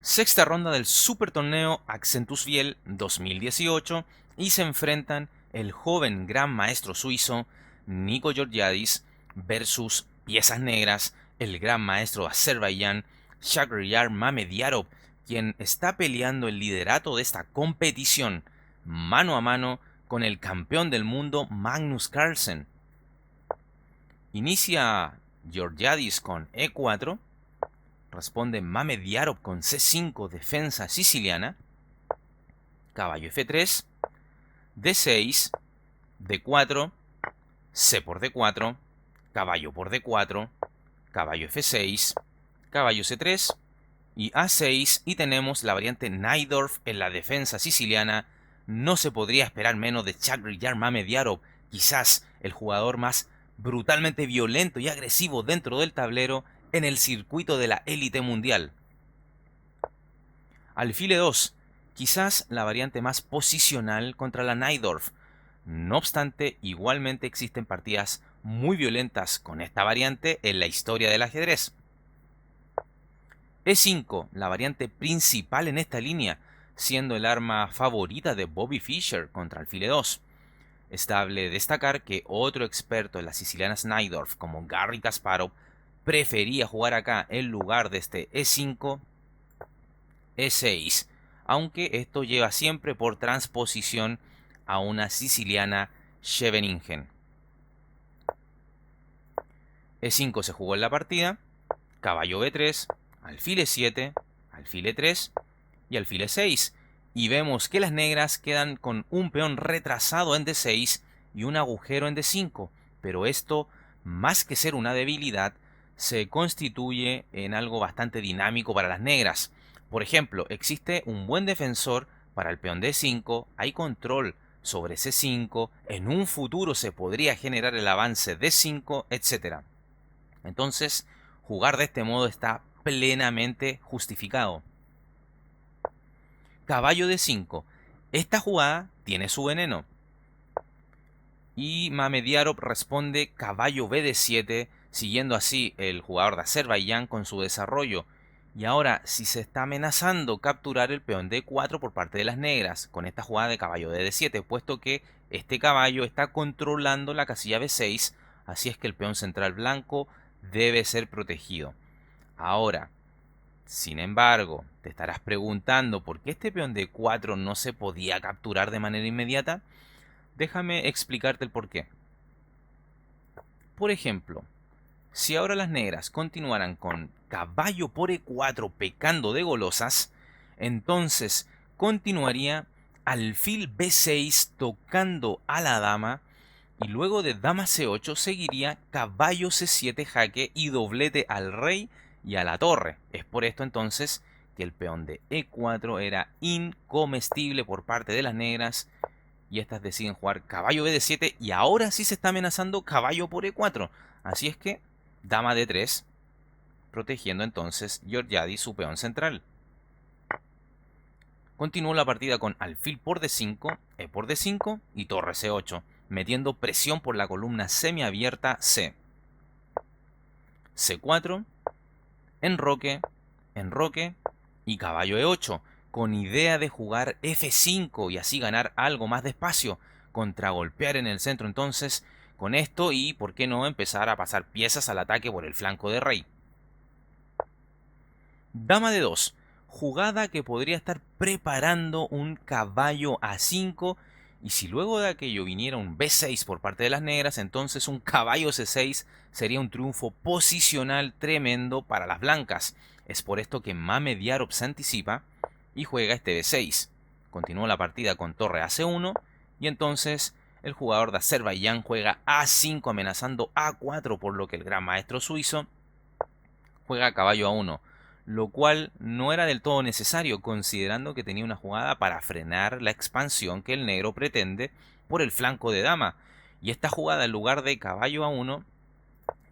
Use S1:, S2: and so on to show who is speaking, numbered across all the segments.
S1: Sexta ronda del Super Torneo Accentus Viel 2018 y se enfrentan el joven gran maestro suizo Nico Georgiadis versus Piezas Negras, el gran maestro de Azerbaiyán Shahryar Mamediarov, quien está peleando el liderato de esta competición mano a mano con el campeón del mundo Magnus Carlsen. Inicia Georgiadis con E4. Responde Mamediarov con C5, defensa siciliana. Caballo F3, D6, D4, C por D4, caballo por D4, caballo F6, caballo C3 y A6. Y tenemos la variante Najdorf en la defensa siciliana. No se podría esperar menos de Shahryar Mamediarov, quizás el jugador más brutalmente violento y agresivo dentro del tablero en el circuito de la élite mundial. Alfil E2, quizás la variante más posicional contra la Najdorf. No obstante, igualmente existen partidas muy violentas con esta variante en la historia del ajedrez. E5, la variante principal en esta línea, siendo el arma favorita de Bobby Fischer contra alfil E2. Estable destacar que otro experto en las sicilianas Najdorf, como Garry Kasparov, prefería jugar acá en lugar de este E5, E6, aunque esto lleva siempre por transposición a una siciliana Scheveningen. E5 se jugó en la partida, caballo B3, alfil E7, alfil E3 y alfil E6. Y vemos que las negras quedan con un peón retrasado en D6 y un agujero en D5. Pero esto, más que ser una debilidad, se constituye en algo bastante dinámico para las negras. Por ejemplo, existe un buen defensor para el peón D5, hay control sobre C5, en un futuro se podría generar el avance D5, etc. Entonces, jugar de este modo está plenamente justificado. Caballo D5. Esta jugada tiene su veneno. Y Mamediarov responde caballo BD7, siguiendo así el jugador de Azerbaiyán con su desarrollo. Y ahora, si se está amenazando capturar el peón D4 por parte de las negras, con esta jugada de caballo de D7, puesto que este caballo está controlando la casilla B6, así es que el peón central blanco debe ser protegido. Ahora, sin embargo, te estarás preguntando por qué este peón D4 no se podía capturar de manera inmediata. Déjame explicarte el porqué. Por ejemplo, si ahora las negras continuaran con caballo por E4 pecando de golosas, entonces continuaría alfil B6 tocando a la dama y luego de dama C8 seguiría caballo C7 jaque y doblete al rey y a la torre. Es por esto entonces que el peón de E4 era incomestible por parte de las negras y estas deciden jugar caballo BD7 y ahora sí se está amenazando caballo por E4. Así es que dama D3, protegiendo entonces Georgiadis su peón central. Continuó la partida con alfil por D5, E por D5 y torre C8, metiendo presión por la columna semiabierta C. C4, enroque, enroque y caballo E8, con idea de jugar F5 y así ganar algo más de espacio, contragolpear en el centro entonces con esto y, por qué no, empezar a pasar piezas al ataque por el flanco de rey. Dama de 2, jugada que podría estar preparando un caballo A5 y si luego de aquello viniera un B6 por parte de las negras, entonces un caballo C6 sería un triunfo posicional tremendo para las blancas. Es por esto que Mamediarov se anticipa y juega este B6. Continúa la partida con torre a C1 y entonces el jugador de Azerbaiyán juega A5 amenazando A4, por lo que el gran maestro suizo juega caballo A1, lo cual no era del todo necesario considerando que tenía una jugada para frenar la expansión que el negro pretende por el flanco de dama. Y esta jugada en lugar de caballo A1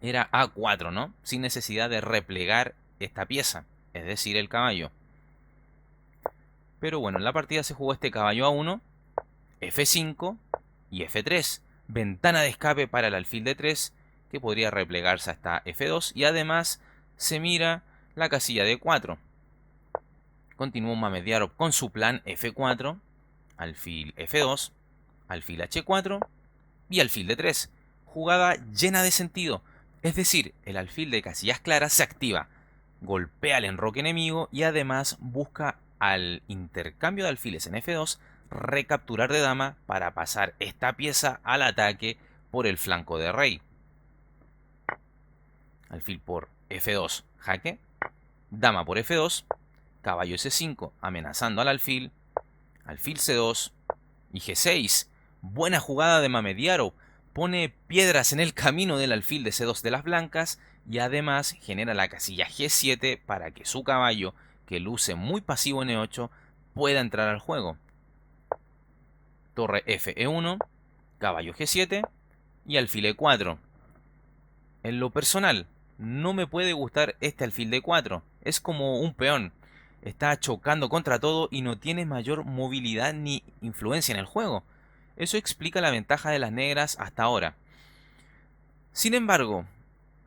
S1: era A4, ¿no? Sin necesidad de replegar esta pieza, es decir, el caballo. Pero bueno, en la partida se jugó este caballo A1, F5 y F3. Ventana de escape para el alfil D3, que podría replegarse hasta F2. Y además se mira la casilla D4. Continuó Mamediarov con su plan F4, alfil F2, alfil H4 y alfil D3. Jugada llena de sentido, es decir, el alfil de casillas claras se activa, golpea al enroque enemigo y además busca al intercambio de alfiles en F2 recapturar de dama para pasar esta pieza al ataque por el flanco de rey. Alfil por F2, jaque, dama por F2, caballo C5 amenazando al alfil, alfil C2 y G6. Buena jugada de Mamediarov, pone piedras en el camino del alfil de C2 de las blancas y además genera la casilla G7 para que su caballo, que luce muy pasivo en E8, pueda entrar al juego. Torre F E1, caballo G7 y alfil E4. En lo personal, no me puede gustar este alfil D4, es como un peón. Está chocando contra todo y no tiene mayor movilidad ni influencia en el juego. Eso explica la ventaja de las negras hasta ahora. Sin embargo,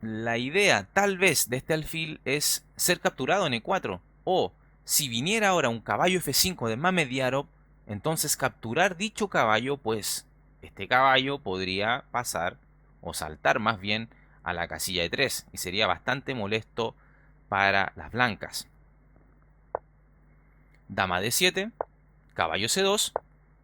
S1: la idea tal vez de este alfil es ser capturado en E4. O, si viniera ahora un caballo F5 de Mamediarov, entonces capturar dicho caballo, pues este caballo podría pasar, o saltar más bien, a la casilla de 3 y sería bastante molesto para las blancas. Dama D7, caballo C2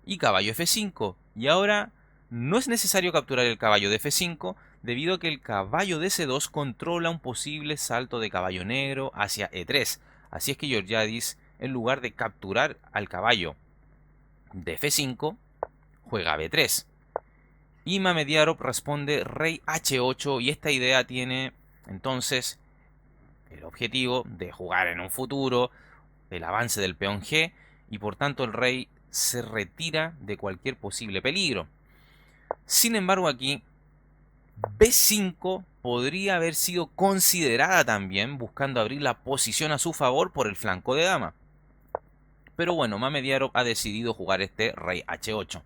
S1: y caballo F5. Y ahora no es necesario capturar el caballo de F5 debido a que el caballo de C2 controla un posible salto de caballo negro hacia E3. Así es que Georgiadis, en lugar de capturar al caballo de F5, juega B3. Y Mamediarov responde rey H8 y esta idea tiene entonces el objetivo de jugar en un futuro el avance del peón G y por tanto el rey se retira de cualquier posible peligro. Sin embargo aquí B5 podría haber sido considerada también buscando abrir la posición a su favor por el flanco de dama. Pero bueno, Mamediarov ha decidido jugar este rey H8.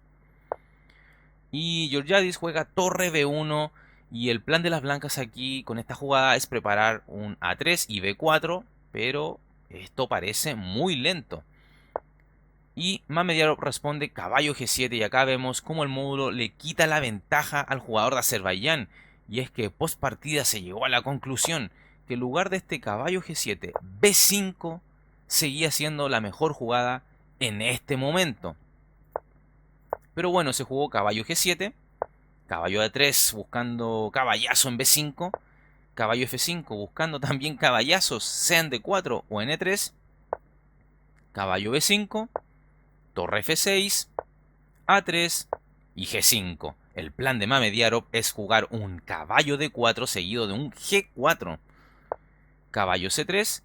S1: Y Georgiadis juega torre B1 y el plan de las blancas aquí con esta jugada es preparar un A3 y B4, pero esto parece muy lento. Y Mamediarov responde caballo G7 y acá vemos cómo el módulo le quita la ventaja al jugador de Azerbaiyán. Y es que post partida se llegó a la conclusión que en lugar de este caballo G7, B5 seguía siendo la mejor jugada en este momento. Pero bueno, se jugó caballo G7, caballo A3 buscando caballazo en B5, caballo F5 buscando también caballazos, sea en D4 o en E3, caballo B5, torre F6, A3 y G5. El plan de Mamediarov es jugar un caballo D4 seguido de un G4, caballo C3,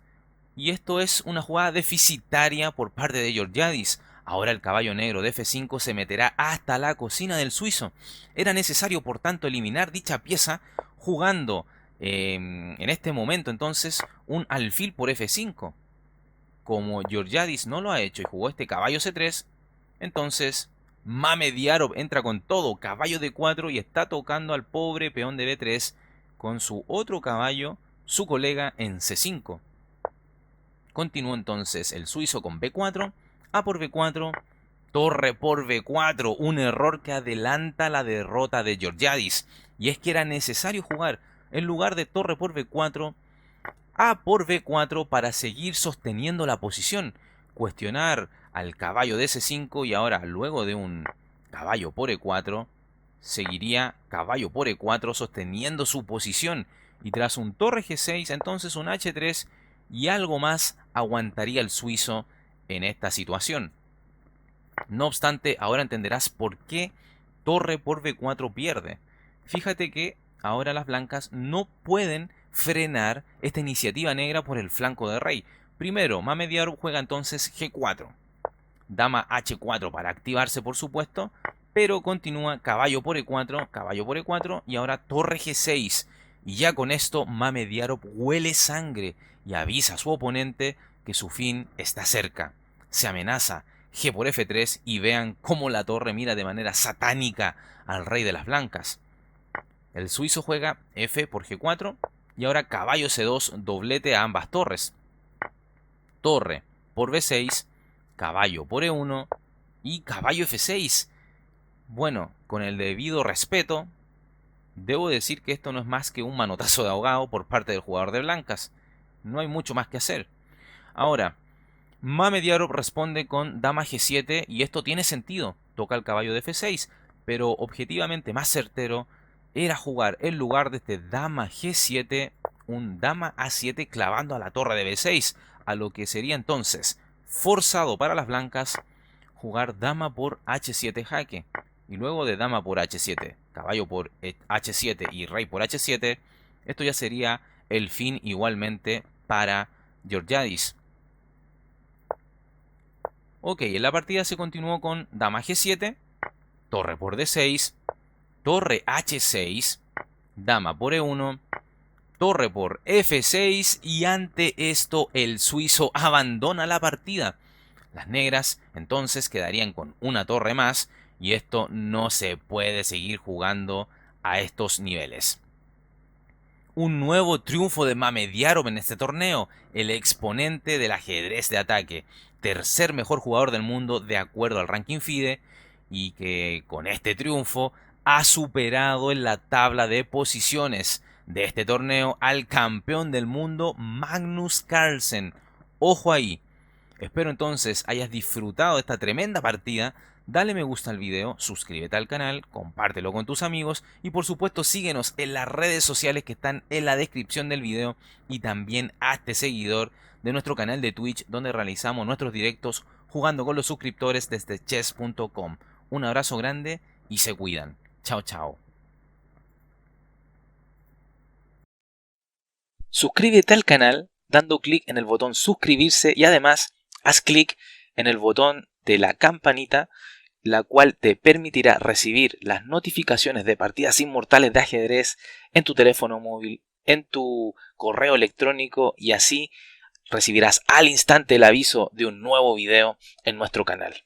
S1: y esto es una jugada deficitaria por parte de Georgiadis. Ahora el caballo negro de F5 se meterá hasta la cocina del suizo. Era necesario, por tanto, eliminar dicha pieza jugando en este momento entonces un alfil por F5. Como Georgiadis no lo ha hecho y jugó este caballo C3, entonces Mamediarov entra con todo, caballo D4 y está tocando al pobre peón de B3 con su otro caballo, su colega en C5. Continuó entonces el suizo con B4, A por B4, torre por B4, un error que adelanta la derrota de Georgiadis. Y es que era necesario jugar, en lugar de torre por B4, A por B4 para seguir sosteniendo la posición, cuestionar al caballo de C5 y ahora luego de un caballo por E4, seguiría caballo por E4 sosteniendo su posición y tras un torre G6 entonces un H3 y algo más aguantaría el suizo en esta situación. No obstante, ahora entenderás por qué torre por B4 pierde. Fíjate que ahora las blancas no pueden frenar esta iniciativa negra por el flanco de rey. Primero, Mamediarov juega entonces G4. Dama H4 para activarse, por supuesto, pero continúa caballo por E4 y ahora torre G6. Y ya con esto Mamediarov huele sangre y avisa a su oponente que su fin está cerca. Se amenaza G por F3 y vean cómo la torre mira de manera satánica al rey de las blancas. El suizo juega F por G4 y ahora caballo C2 doblete a ambas torres. Torre por B6, caballo por E1 y caballo F6. Bueno, con el debido respeto, debo decir que esto no es más que un manotazo de ahogado por parte del jugador de blancas. No hay mucho más que hacer. Ahora, Mamediarov responde con dama G7 y esto tiene sentido. Toca el caballo de F6, pero objetivamente más certero era jugar en lugar de este dama G7 un dama A7 clavando a la torre de B6, a lo que sería entonces forzado para las blancas jugar dama por H7 jaque. Y luego de dama por H7, caballo por H7 y rey por H7, esto ya sería el fin igualmente para Georgiadis. Ok, en la partida se continuó con dama G7, torre por D6, torre H6, dama por E1, torre por F6 y ante esto el suizo abandona la partida. Las negras entonces quedarían con una torre más y esto no se puede seguir jugando a estos niveles. Un nuevo triunfo de Mamediarov en este torneo, el exponente del ajedrez de ataque, tercer mejor jugador del mundo de acuerdo al ranking FIDE, y que con este triunfo ha superado en la tabla de posiciones de este torneo al campeón del mundo Magnus Carlsen. Ojo ahí. Espero entonces hayas disfrutado de esta tremenda partida. Dale me gusta al video, suscríbete al canal, compártelo con tus amigos y por supuesto síguenos en las redes sociales que están en la descripción del video y también hazte seguidor de nuestro canal de Twitch donde realizamos nuestros directos jugando con los suscriptores desde chess.com. Un abrazo grande y se cuidan. Chao, chao. Suscríbete al canal dando clic en el botón suscribirse y además haz clic en el botón de la campanita, la cual te permitirá recibir las notificaciones de partidas inmortales de ajedrez en tu teléfono móvil, en tu correo electrónico y así recibirás al instante el aviso de un nuevo video en nuestro canal.